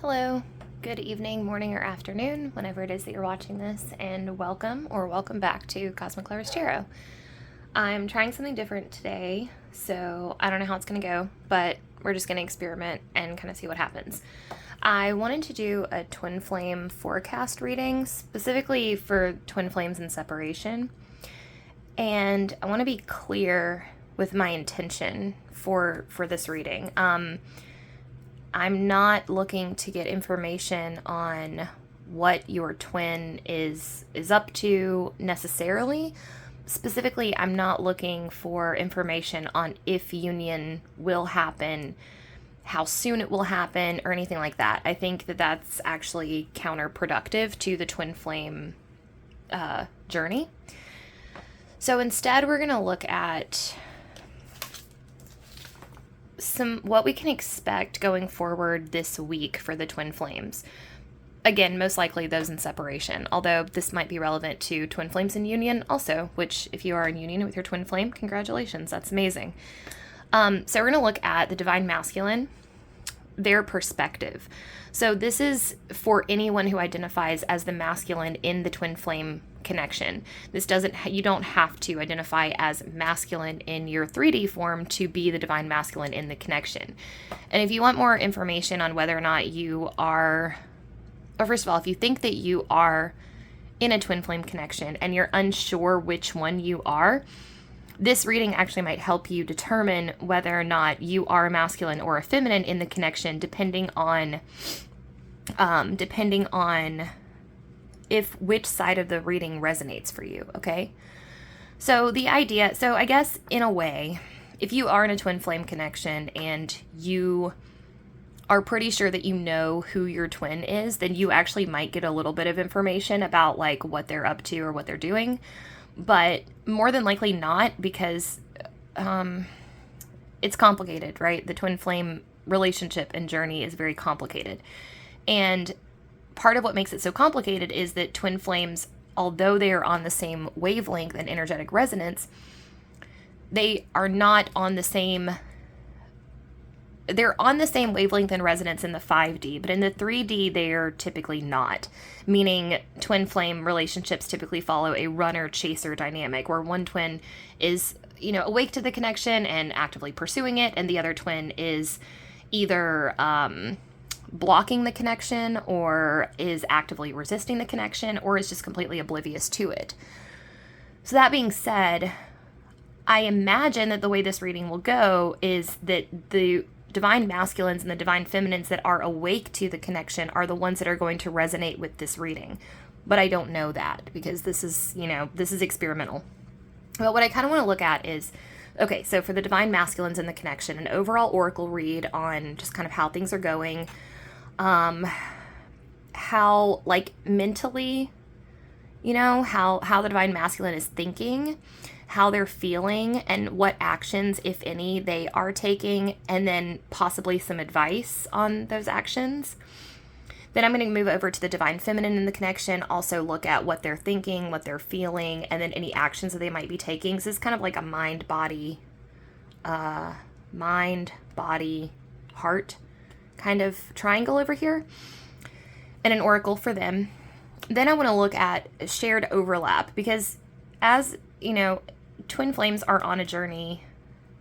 Hello, good evening, morning, or afternoon, whenever it is that you're watching this, and welcome back to Cosmic Lovers Tarot. I'm trying something different today, so I don't know how it's going to go, but we're just going to experiment and kind of see what happens. I wanted to do a twin flame forecast reading, specifically for twin flames in separation, and I want to be clear with my intention for this reading. I'm not looking to get information on what your twin is up to necessarily. Specifically, I'm not looking for information on if union will happen, how soon it will happen, or anything like that. I think that that's actually counterproductive to the twin flame journey. So instead, we're going to look at what we can expect going forward this week for the twin flames. Again, most likely those in separation, although this might be relevant to twin flames in union also, which if you are in union with your twin flame, congratulations, that's amazing. So we're going to look at the divine masculine, their perspective. So this is for anyone who identifies as the masculine in the twin flame connection. You don't have to identify as masculine in your 3D form to be the divine masculine in the connection. And if you want more information on whether or not you are, or first of all, if you think that you are in a twin flame connection and you're unsure which one you are, this reading actually might help you determine whether or not you are a masculine or a feminine in the connection, depending on which side of the reading resonates for you, okay? So I guess in a way, if you are in a twin flame connection and you are pretty sure that you know who your twin is, then you actually might get a little bit of information about like what they're up to or what they're doing. But more than likely not, because it's complicated, right? The twin flame relationship and journey is very complicated. And part of what makes it so complicated is that twin flames, although they are on the same wavelength and energetic resonance, they are not on the same... They're on the same wavelength and resonance in the 5D, but in the 3D, they are typically not. Meaning, twin flame relationships typically follow a runner-chaser dynamic, where one twin is, awake to the connection and actively pursuing it, and the other twin is either blocking the connection, or is actively resisting the connection, or is just completely oblivious to it. So that being said, I imagine that the way this reading will go is that the divine masculines and the divine feminines that are awake to the connection are the ones that are going to resonate with this reading. But I don't know that because this is experimental. But what I kind of want to look at is, okay, so for the divine masculines in the connection, an overall oracle read on just kind of how things are going, how like mentally, how the divine masculine is thinking, how they're feeling, and what actions, if any, they are taking, and then possibly some advice on those actions. Then I'm going to move over to the divine feminine in the connection, also look at what they're thinking, what they're feeling, and then any actions that they might be taking. So this is kind of like a mind, body, heart kind of triangle over here, and an oracle for them. Then I want to look at shared overlap, because as twin flames are on a journey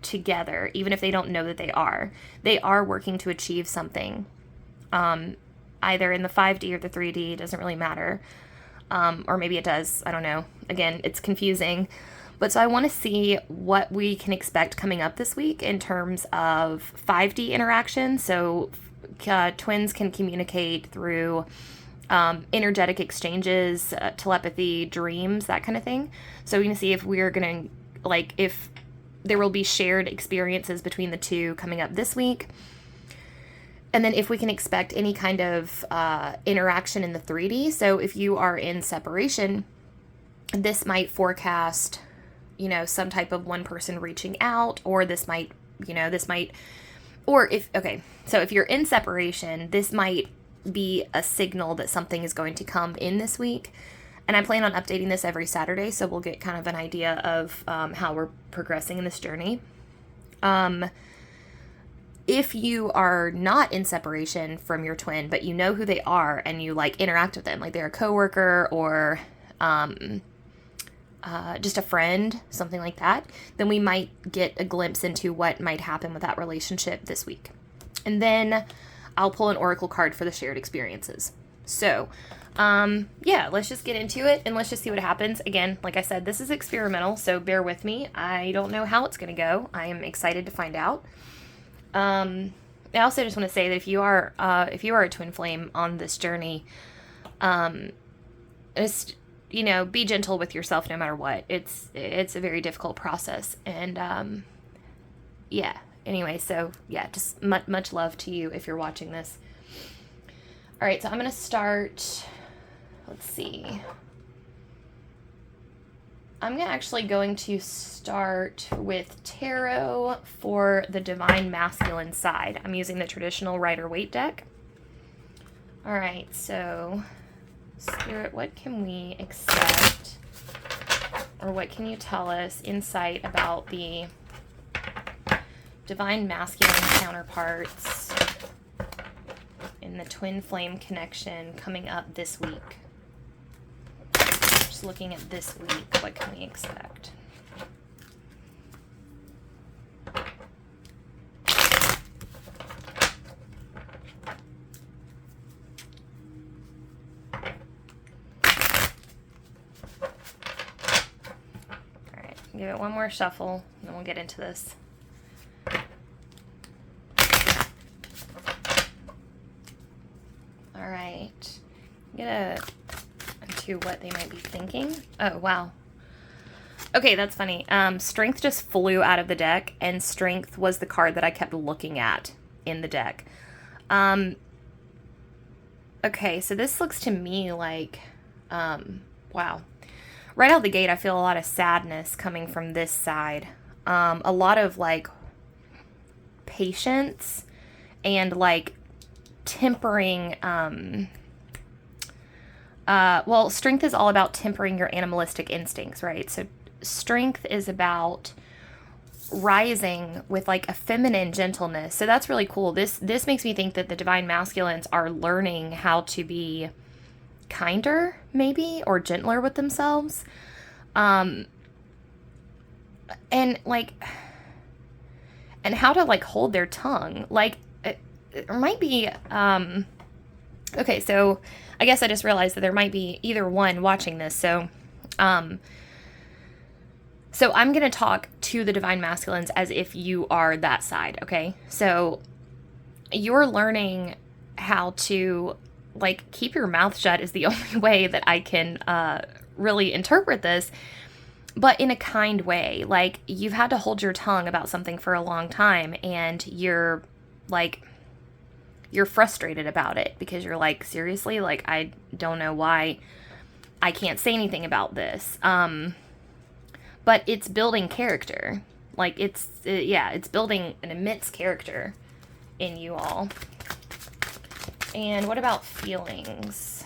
together, even if they don't know that they are working to achieve something, either in the 5D or the 3D, it doesn't really matter, or maybe it does, I don't know. Again, it's confusing. But so I want to see what we can expect coming up this week in terms of 5D interaction. So twins can communicate through energetic exchanges, telepathy, dreams, that kind of thing. So we can see if we're going to, if there will be shared experiences between the two coming up this week. And then if we can expect any kind of interaction in the 3D. So if you are in separation, this might forecast, some type of one person reaching out, or so if you're in separation, this might be a signal that something is going to come in this week. And I plan on updating this every Saturday, so we'll get kind of an idea of how we're progressing in this journey. if you are not in separation from your twin, but you know who they are and you like interact with them, like they're a coworker or just a friend, something like that, then we might get a glimpse into what might happen with that relationship this week. And then I'll pull an oracle card for the shared experiences. So, yeah, let's just get into it and let's just see what happens. Again, like I said, this is experimental, so bear with me. I don't know how it's going to go. I am excited to find out. I also just want to say that if you are a twin flame on this journey, just, you know, be gentle with yourself no matter what. It's a very difficult process. And, yeah, anyway, so yeah, just much love to you if you're watching this. All right, so I'm going to start, let's see. I'm actually going to start with tarot for the divine masculine side. I'm using the traditional Rider-Waite deck. All right, so Spirit, what can we expect, or what can you tell us, insight about the divine masculine counterparts in the twin flame connection coming up this week? Just looking at this week, what can we expect? Alright, give it one more shuffle, and then we'll get into this. Alright, get into what they might be thinking. Oh, wow. Okay, that's funny. Strength just flew out of the deck, and Strength was the card that I kept looking at in the deck. Okay, so this looks to me like, wow. Right out the gate, I feel a lot of sadness coming from this side. A lot of, like, patience and, like, tempering, well, Strength is all about tempering your animalistic instincts, right? So Strength is about rising with like a feminine gentleness. So that's really cool. This makes me think that the divine masculines are learning how to be kinder, maybe, or gentler with themselves. And like, and how to like hold their tongue. Like, it might be, okay, so I guess I just realized that there might be either one watching this. So, so I'm going to talk to the divine masculines as if you are that side, okay? So you're learning how to, like, keep your mouth shut is the only way that I can really interpret this, but in a kind way. Like, you've had to hold your tongue about something for a long time, and you're, like, you're frustrated about it because you're like, seriously? Like, I don't know why I can't say anything about this. But it's building character. Like, it's building an immense character in you all. And what about feelings?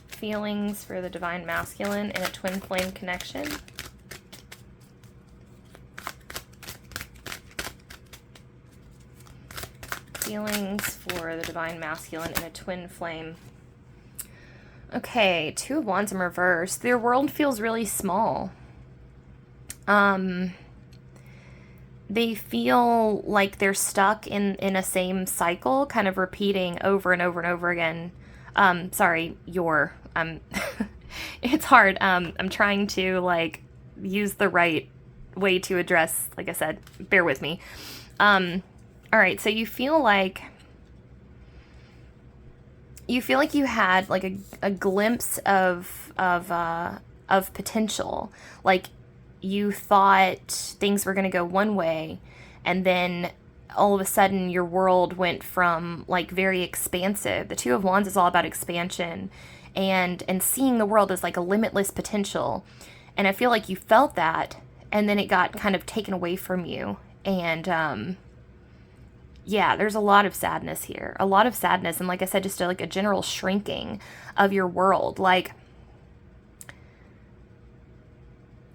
Feelings for the divine masculine in a twin flame connection. Feelings for the divine masculine in a twin flame. Okay, Two of Wands in reverse. Their world feels really small. They feel like they're stuck in a same cycle, kind of repeating over and over and over again. It's hard. I'm trying to, like, use the right way to address, like I said, bear with me. All right, so you feel like you had like a glimpse of potential. Like, you thought things were going to go one way, and then all of a sudden your world went from like very expansive. The Two of Wands is all about expansion and seeing the world as like a limitless potential. And I feel like you felt that, and then it got kind of taken away from you. And yeah, there's a lot of sadness here. A lot of sadness. And like I said, just like a general shrinking of your world. Like,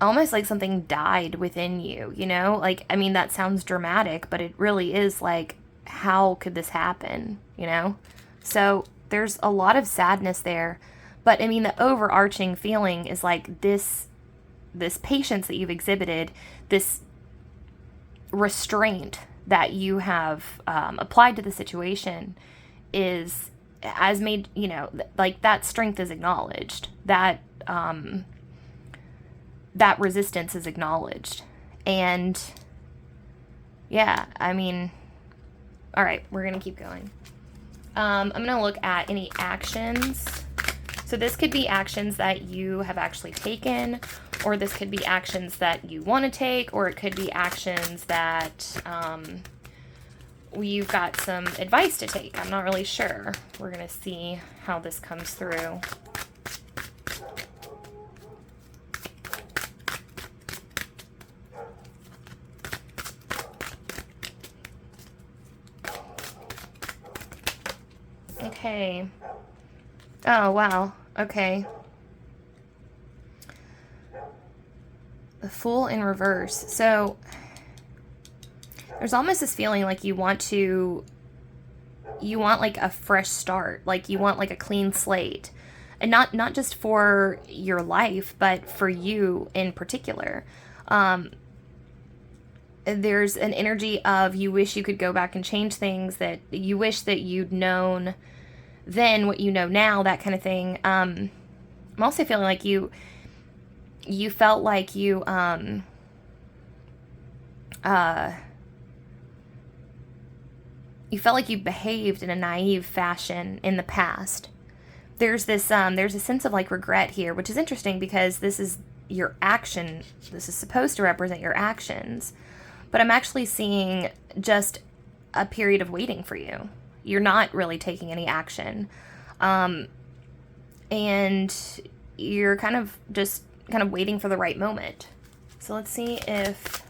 almost like something died within you, you know? Like, I mean, that sounds dramatic, but it really is like, how could this happen, you know? So there's a lot of sadness there. But I mean, the overarching feeling is like this patience that you've exhibited, this restraint that you have applied to the situation is as made, you know, like that strength is acknowledged, that that resistance is acknowledged. And yeah, I mean, all right, we're gonna keep going. I'm gonna look at any actions. So this could be actions that you have actually taken, or this could be actions that you want to take, or it could be actions that you've got some advice to take. I'm not really sure. We're going to see how this comes through. Okay. Oh, wow. Okay. The Fool in reverse. So there's almost this feeling like you want like a fresh start, like you want like a clean slate, and not just for your life, but for you in particular. There's an energy of you wish you could go back and change things, that you wish that you'd known then what you know now, that kind of thing. I'm also feeling like you felt like you felt like you behaved in a naive fashion in the past. There's this there's a sense of like regret here, which is interesting because this is your action. This is supposed to represent your actions. But I'm actually seeing just a period of waiting for you. You're not really taking any action. And you're kind of waiting for the right moment. So let's see if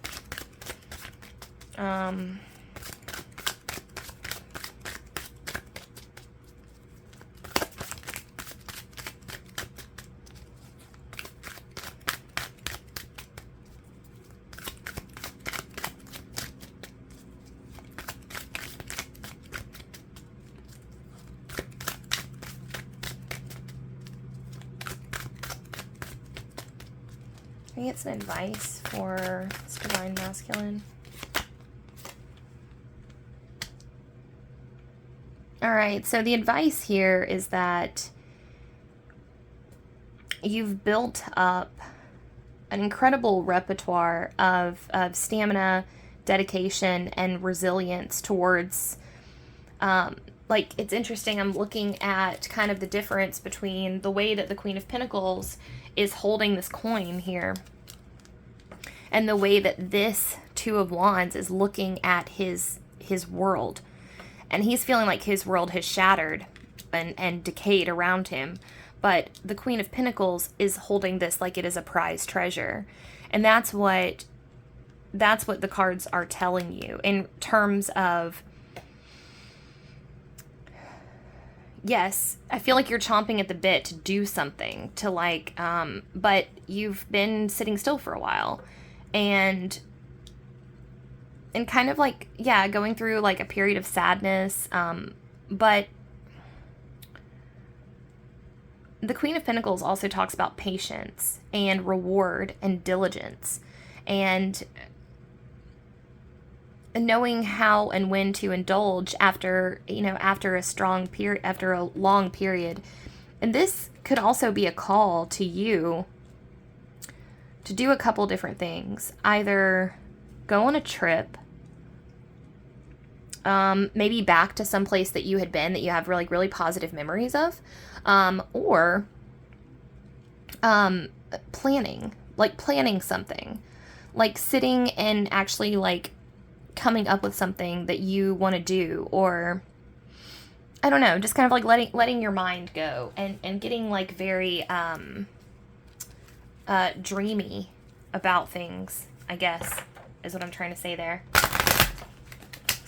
can I get some advice for this Divine Masculine? All right, so the advice here is that you've built up an incredible repertoire of stamina, dedication, and resilience towards, like, it's interesting, I'm looking at kind of the difference between the way that the Queen of Pentacles is holding this coin here and the way that this Two of Wands is looking at his world. And he's feeling like his world has shattered and decayed around him. But the Queen of Pentacles is holding this like it is a prized treasure. And that's what the cards are telling you in terms of, yes, I feel like you're chomping at the bit to do something, to like, but you've been sitting still for a while. And kind of like, yeah, going through like a period of sadness. But the Queen of Pentacles also talks about patience and reward and diligence and knowing how and when to indulge after a strong period, after a long period. And this could also be a call to you to do a couple different things. Either go on a trip, maybe back to some place that you had been that you have really, really positive memories of, or planning something, like sitting and actually like coming up with something that you want to do, or I don't know, just kind of like letting your mind go and getting like very dreamy about things, I guess, is what I'm trying to say there.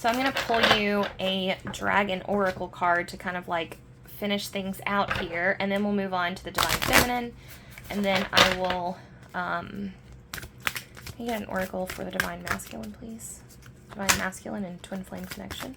So I'm going to pull you a Dragon Oracle card to kind of like finish things out here, and then we'll move on to the Divine Feminine, and then I will, can you get an Oracle for the Divine Masculine, please? Divine Masculine and Twin Flame Connection.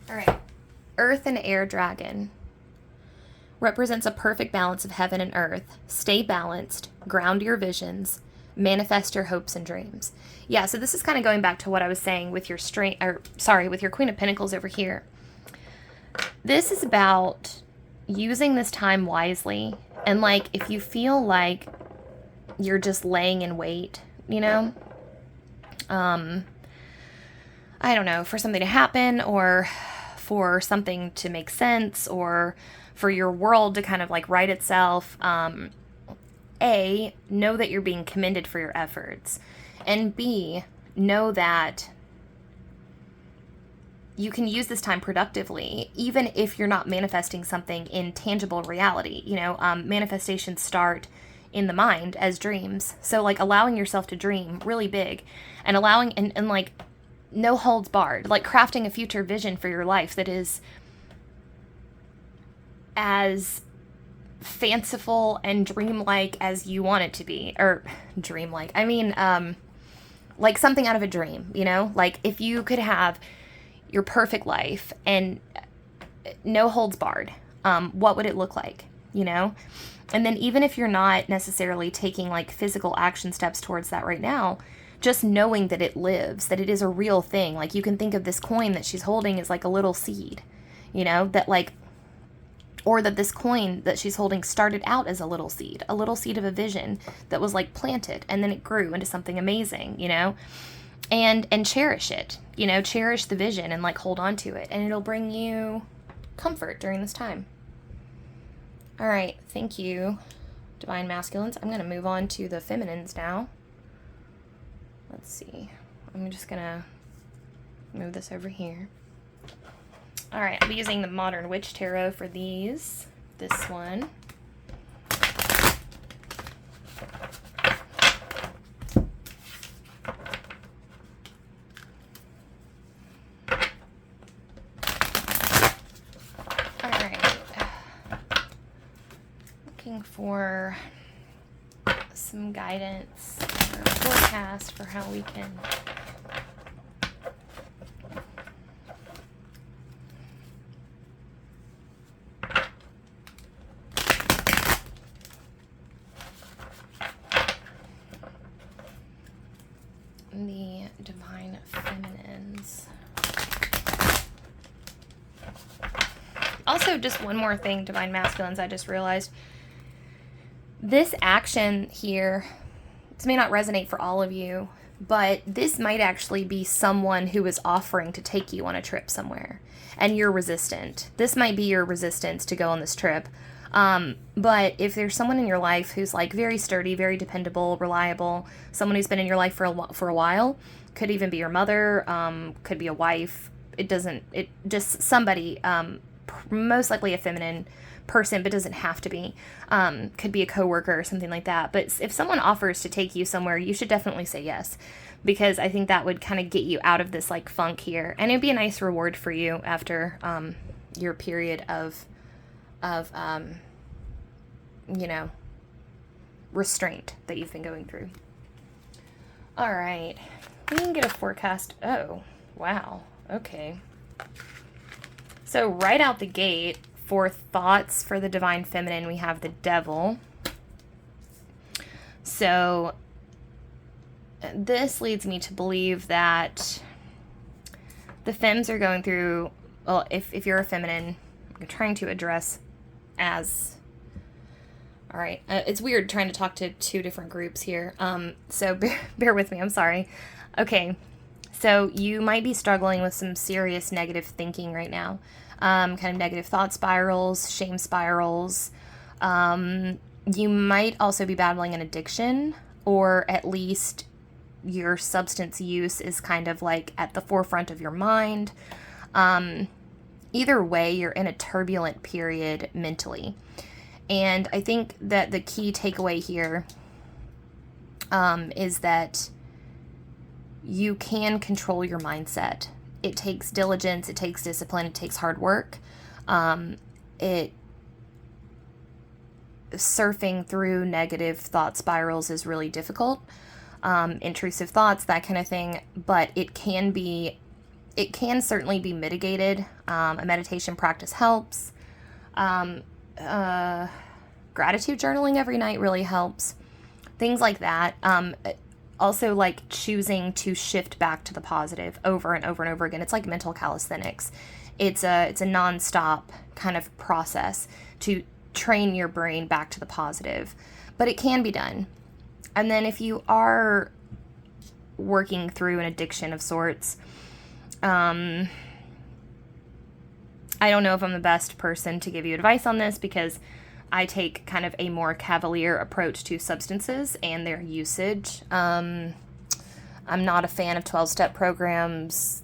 All right, Earth and Air Dragon represents a perfect balance of heaven and earth. Stay balanced, ground your visions, manifest your hopes and dreams. Yeah, so this is kind of going back to what I was saying with your with your Queen of Pentacles over here. This is about using this time wisely, and like if you feel like you're just laying in wait, you know, I don't know, for something to happen, or for something to make sense, or for your world to kind of like right itself, A, know that you're being commended for your efforts, and B, know that you can use this time productively, even if you're not manifesting something in tangible reality. You know, manifestations start in the mind as dreams. So like allowing yourself to dream really big, and allowing, and like no holds barred, like crafting a future vision for your life that is as fanciful and dreamlike as you want it to be. Or dreamlike, I mean, like something out of a dream, you know? Like if you could have your perfect life and no holds barred, what would it look like, you know? And then even if you're not necessarily taking like physical action steps towards that right now, just knowing that it lives, that it is a real thing. Like you can think of this coin that she's holding as like a little seed, you know, that like, or that this coin that she's holding started out as a little seed of a vision that was like planted, and then it grew into something amazing, you know, and cherish it, you know, cherish the vision and like hold on to it, and it'll bring you comfort during this time. All right. Thank you, Divine Masculines. I'm going to move on to the Feminines now. Let's see. I'm just going to move this over here. All right. I'll be using the Modern Witch Tarot for these. This one. All right. Looking for some guidance or forecast for how we can the Divine Feminines. Also, just one more thing, Divine Masculines, I just realized. This action here, this may not resonate for all of you, but this might actually be someone who is offering to take you on a trip somewhere, and you're resistant. This might be your resistance to go on this trip. But if there's someone in your life who's like very sturdy, very dependable, reliable, someone who's been in your life for a while, could even be your mother, could be a wife. It just somebody, most likely a feminine person, but doesn't have to be, could be a coworker or something like that. But if someone offers to take you somewhere, you should definitely say yes, because I think that would kind of get you out of this like funk here, and it'd be a nice reward for you after, your period of you know, restraint that you've been going through. All right, we can get a forecast. Oh, wow. Okay. So right out the gate, for thoughts for the Divine Feminine, we have the Devil. So this leads me to believe that the femmes are going through, well, if you're a feminine, I'm trying to address as, all right, it's weird trying to talk to two different groups here, so bear with me, I'm sorry. Okay, so you might be struggling with some serious negative thinking right now, kind of negative thought spirals, shame spirals, You might also be battling an addiction, or at least your substance use is kind of like at the forefront of your mind. Either way, you're in a turbulent period mentally. And I think that the key takeaway here is that you can control your mindset. It takes diligence, it takes discipline, it takes hard work. Surfing through negative thought spirals is really difficult. Intrusive thoughts, that kind of thing, but it can certainly be mitigated. A meditation practice helps. Gratitude journaling every night really helps. Things like that. Also, like choosing to shift back to the positive over and over and over again. It's like mental calisthenics. It's a nonstop kind of process to train your brain back to the positive, but it can be done. And then if you are working through an addiction of sorts, I don't know if I'm the best person to give you advice on this, because I take kind of a more cavalier approach to substances and their usage. I'm not a fan of 12-step programs.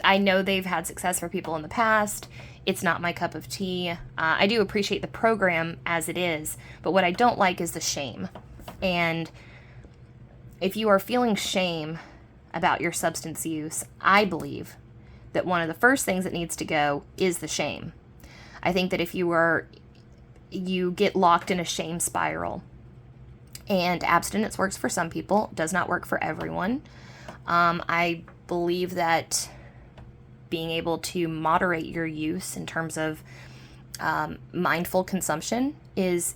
I know they've had success for people in the past. It's not my cup of tea. I do appreciate the program as it is, but what I don't like is the shame. And if you are feeling shame about your substance use, I believe that one of the first things that needs to go is the shame. I think that if you get locked in a shame spiral, and abstinence works for some people, does not work for everyone. I believe that being able to moderate your use in terms of mindful consumption is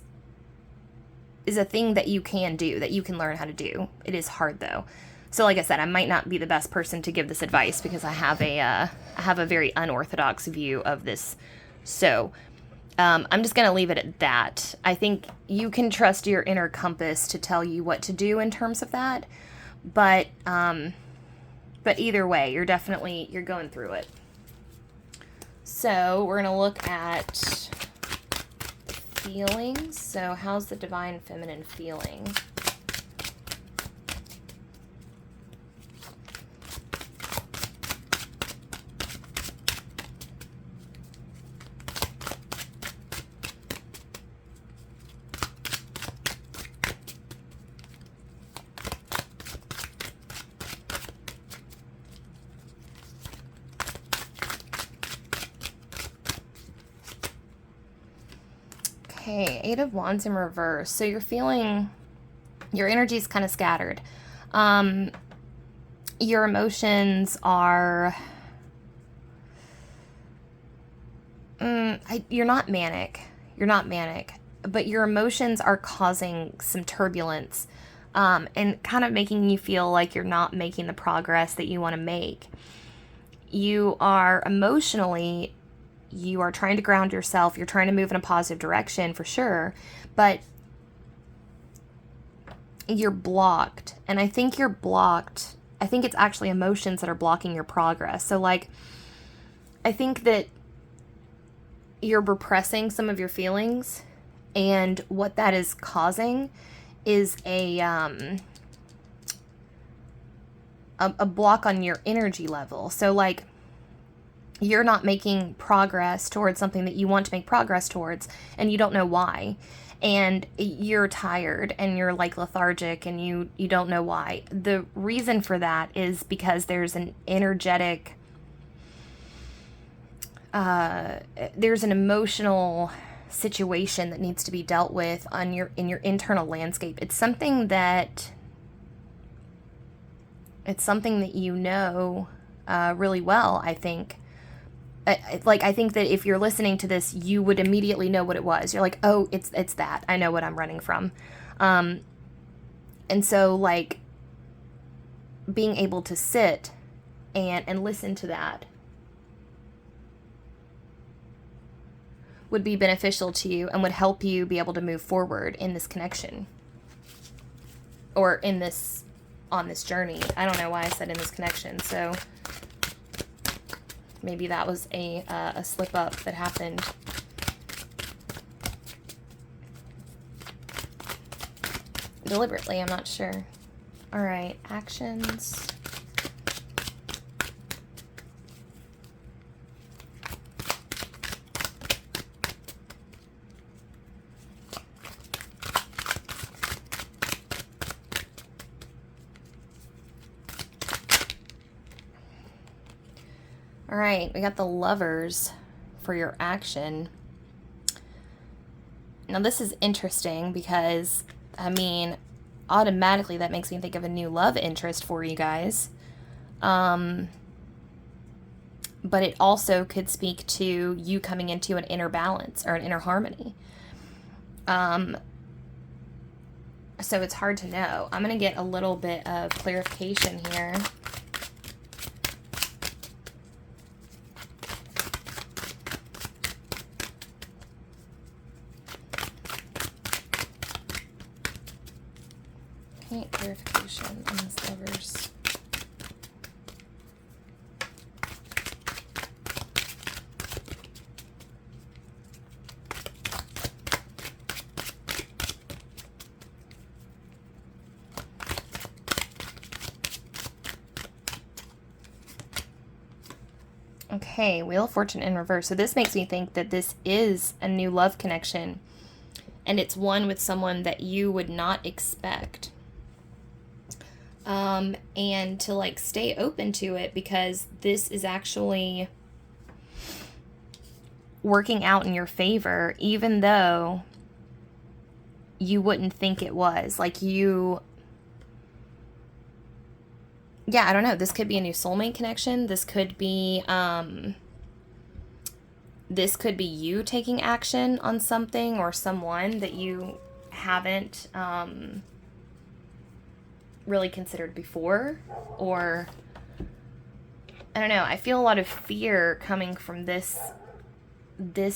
a thing that you can do, that you can learn how to do. It is hard though. So like I said, I might not be the best person to give this advice, because I have a very unorthodox view of this. So I'm just going to leave it at that. I think you can trust your inner compass to tell you what to do in terms of that. But either way, you're going through it. So we're going to look at the feelings. So how's the divine feminine feeling? Okay, Eight of Wands in reverse. So you're feeling, your energy is kind of scattered. Your emotions are, you're not manic. You're not manic, but your emotions are causing some turbulence, and kind of making you feel like you're not making the progress that you want to make. You are emotionally, you are trying to ground yourself. You're trying to move in a positive direction for sure, but you're blocked. And I think you're blocked. I think it's actually emotions that are blocking your progress. So like, I think that you're repressing some of your feelings, and what that is causing is a block on your energy level. So like, you're not making progress towards something that you want to make progress towards, and you don't know why. And you're tired and you're like lethargic, and you don't know why. The reason for that is because there's an energetic, there's an emotional situation that needs to be dealt with in your internal landscape. It's something that you know really well, I think. I think that if you're listening to this, you would immediately know what it was. You're like, oh, it's that. I know what I'm running from. And so, like, being able to sit and listen to that would be beneficial to you and would help you be able to move forward in this connection, or on this journey. I don't know why I said in this connection. So maybe that was a slip up that happened. deliberately, I'm not sure. All right, actions. All right, we got the Lovers for your action. Now this is interesting because, I mean, automatically that makes me think of a new love interest for you guys. But it also could speak to you coming into an inner balance or an inner harmony. So it's hard to know. I'm going to get a little bit of clarification here. Clarification on this Lovers. Okay, Wheel of Fortune in reverse. So this makes me think that this is a new love connection, and it's one with someone that you would not expect. And to like stay open to it, because this is actually working out in your favor, even though you wouldn't think it was. Like yeah, I don't know. This could be a new soulmate connection. This could be you taking action on something or someone that you haven't really considered before. Or I don't know, I feel a lot of fear coming from this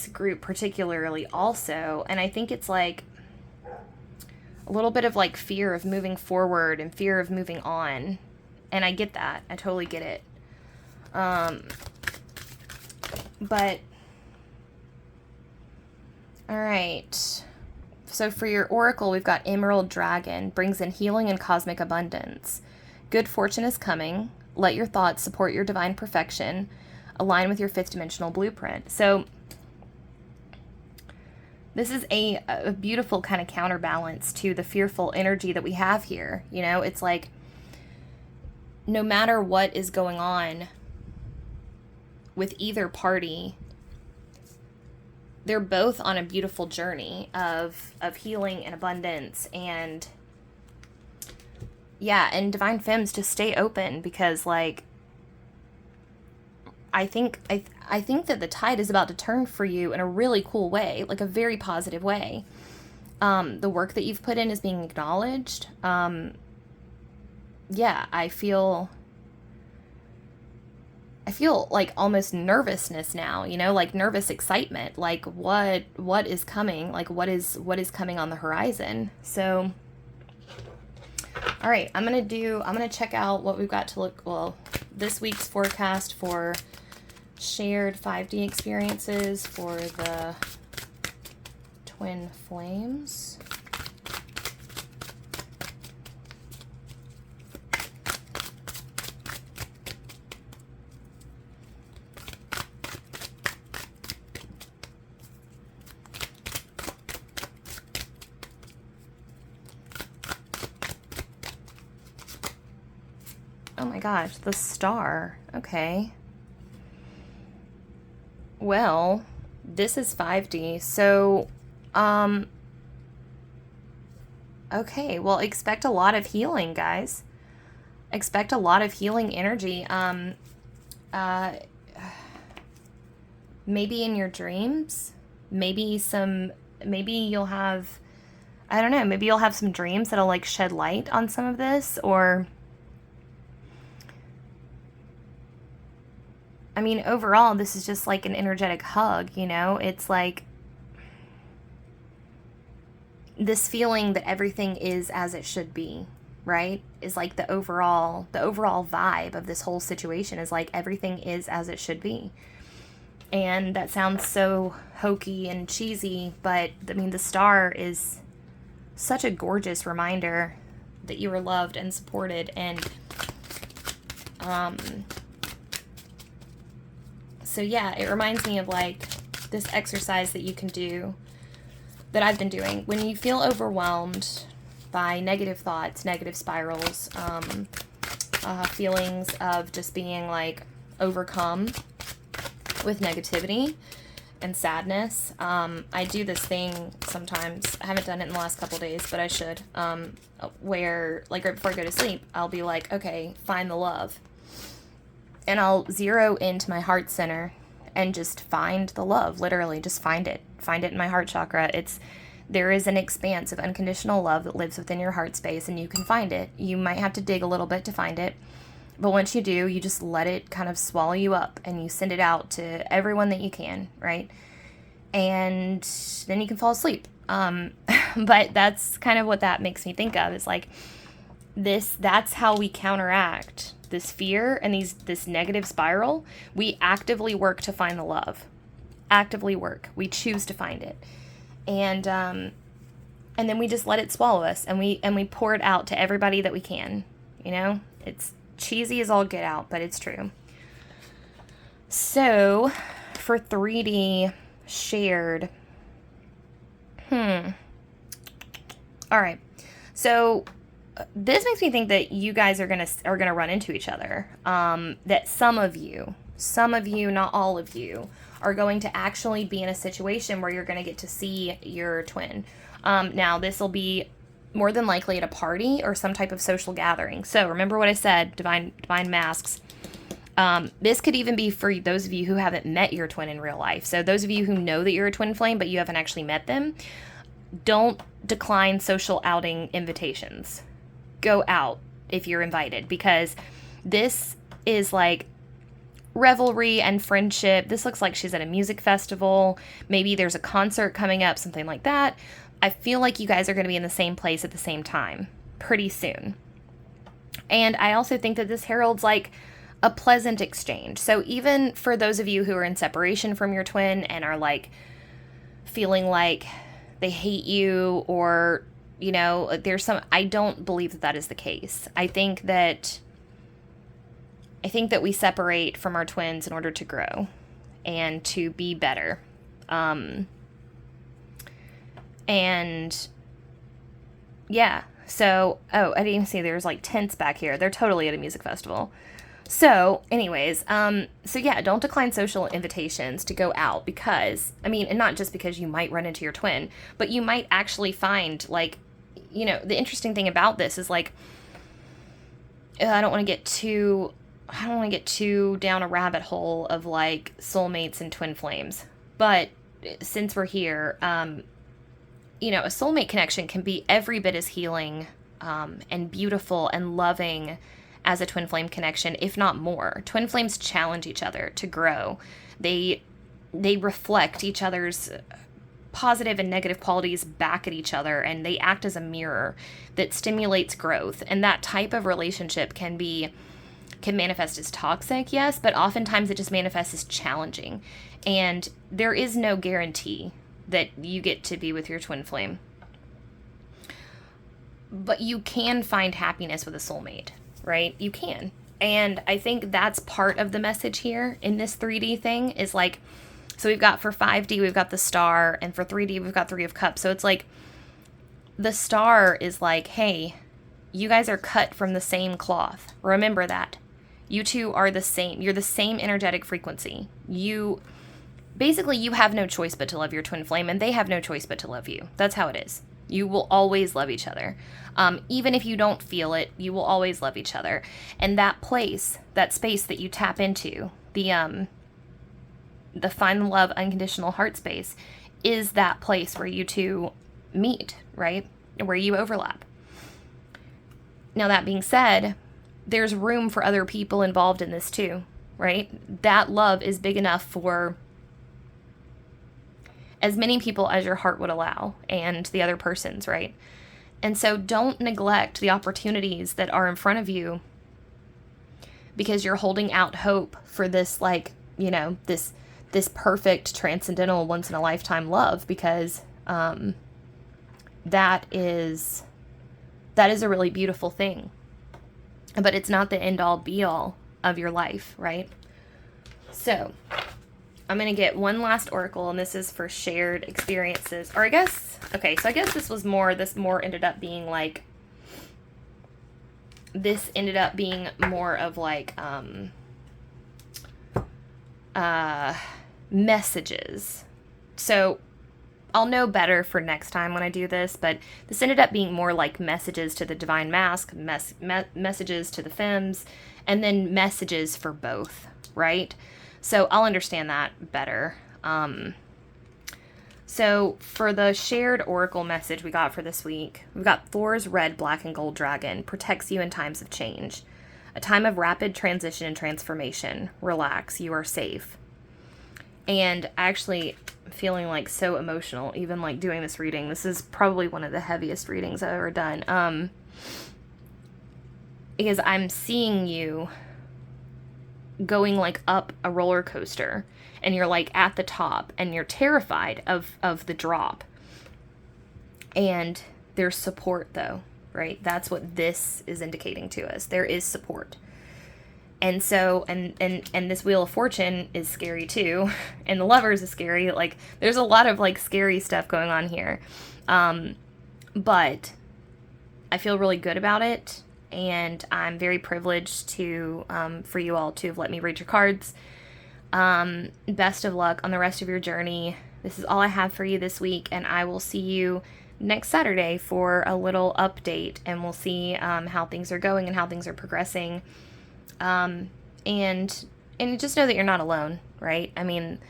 group particularly also, and I think it's like a little bit of like fear of moving forward and fear of moving on, and I get that. I totally get it. But all right. So for your oracle, we've got Emerald Dragon, brings in healing and cosmic abundance. Good fortune is coming. Let your thoughts support your divine perfection. Align with your fifth dimensional blueprint. So this is a beautiful kind of counterbalance to the fearful energy that we have here. You know, it's like no matter what is going on with either party, they're both on a beautiful journey of healing and abundance, and yeah, and Divine Femmes, to stay open, because like I think that the tide is about to turn for you in a really cool way, like a very positive way. The work that you've put in is being acknowledged. Yeah, I feel like almost nervousness now, you know, like nervous excitement, like what is coming, like what is coming on the horizon. So, all right, I'm going to check out what we've got to look, well, this week's forecast for shared 5D experiences for the Twin Flames. Oh my gosh, the Star. Okay. Well, this is 5D, so, okay, well, expect a lot of healing, guys. Expect a lot of healing energy. Maybe in your dreams, maybe you'll have, I don't know, maybe you'll have some dreams that'll like shed light on some of this, or I mean, overall, this is just like an energetic hug, you know? It's like this feeling that everything is as it should be, right? Is like the overall vibe of this whole situation is like everything is as it should be. And that sounds so hokey and cheesy, but I mean, the star is such a gorgeous reminder that you are loved and supported. And so yeah, it reminds me of like this exercise that you can do that I've been doing when you feel overwhelmed by negative thoughts, negative spirals, feelings of just being like overcome with negativity and sadness. I do this thing sometimes. I haven't done it in the last couple days, but I should. Where like right before I go to sleep, I'll be like, okay, find the love. And I'll zero into my heart center and just find the love. Literally, just find it. Find it in my heart chakra. There is an expanse of unconditional love that lives within your heart space, and you can find it. You might have to dig a little bit to find it, but once you do, you just let it kind of swallow you up, and you send it out to everyone that you can, right? And then you can fall asleep. But that's kind of what that makes me think of, is like that's how we counteract this fear and this negative spiral. We actively work to find the love. Actively work. We choose to find it. And then we just let it swallow us, and we pour it out to everybody that we can. You know, it's cheesy as all get out, but it's true. So for 3D shared, all right. So this makes me think that you guys are gonna run into each other. That some of you, not all of you, are going to actually be in a situation where you're going to get to see your twin. Now, this will be more than likely at a party or some type of social gathering. So remember what I said, divine masks. This could even be for those of you who haven't met your twin in real life. So those of you who know that you're a twin flame, but you haven't actually met them, don't decline social outing invitations. Go out if you're invited, because this is like revelry and friendship. This looks like she's at a music festival. Maybe there's a concert coming up, something like that. I feel like you guys are going to be in the same place at the same time pretty soon. And I also think that this heralds like a pleasant exchange. So even for those of you who are in separation from your twin and are like feeling like they hate you, or, you know, I don't believe that is the case. I think that we separate from our twins in order to grow and to be better. And yeah, so, I didn't even see there's like tents back here. They're totally at a music festival. So anyways, so yeah, don't decline social invitations to go out, because, I mean, and not just because you might run into your twin, but you might actually find, like, you know, the interesting thing about this is like, I don't want to get too down a rabbit hole of like soulmates and twin flames. But since we're here, you know, a soulmate connection can be every bit as healing and beautiful and loving as a twin flame connection, if not more. Twin flames challenge each other to grow. They reflect each other's positive and negative qualities back at each other, and they act as a mirror that stimulates growth. And that type of relationship can manifest as toxic, yes, but oftentimes it just manifests as challenging. And there is no guarantee that you get to be with your twin flame. But you can find happiness with a soulmate, right? You can. And I think that's part of the message here in this 3D thing is like, so we've got for 5D, we've got the star, and for 3D, we've got 3 of Cups. So it's like, the star is like, hey, you guys are cut from the same cloth. Remember that. You two are the same. You're the same energetic frequency. You have no choice but to love your twin flame, and they have no choice but to love you. That's how it is. You will always love each other. Even if you don't feel it, you will always love each other. And that place, that space that you tap into, the find the love unconditional heart space, is that place where you two meet, right? Where you overlap. Now, that being said, there's room for other people involved in this too, right? That love is big enough for as many people as your heart would allow, and the other person's, right? And so don't neglect the opportunities that are in front of you because you're holding out hope for this, like, you know, this perfect, transcendental, once-in-a-lifetime love, because that is a really beautiful thing. But it's not the end all be all of your life, right? So I'm going to get one last oracle, and this is for shared experiences. Or I guess this more ended up being like, this ended up being more of like messages. So I'll know better for next time when I do this, but this ended up being more like messages to the Divine Mask, messages to the Femmes, and then messages for both, right? So I'll understand that better. So for the shared oracle message we got for this week, we've got Thor's red, black, and gold dragon protects you in times of change. A time of rapid transition and transformation. Relax, you are safe. And actually feeling like so emotional, even like doing this reading. This is probably one of the heaviest readings I've ever done. Because I'm seeing you going like up a roller coaster, and you're like at the top, and you're terrified of the drop. And there's support though, right? That's what this is indicating to us. There is support. And so, and this Wheel of Fortune is scary too. And the Lovers is scary. Like, there's a lot of like scary stuff going on here. But I feel really good about it. And I'm very privileged to, for you all to have let me read your cards. Best of luck on the rest of your journey. This is all I have for you this week. And I will see you next Saturday for a little update. And we'll see how things are going and how things are progressing. And just know that you're not alone, right? I mean,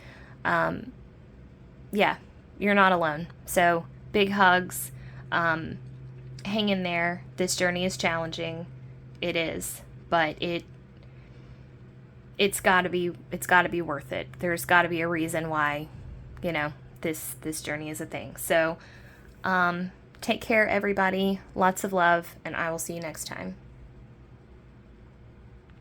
yeah, you're not alone. So big hugs, hang in there. This journey is challenging. It is, but it's gotta be worth it. There's gotta be a reason why, this journey is a thing. So, take care, everybody. Lots of love, and I will see you next time.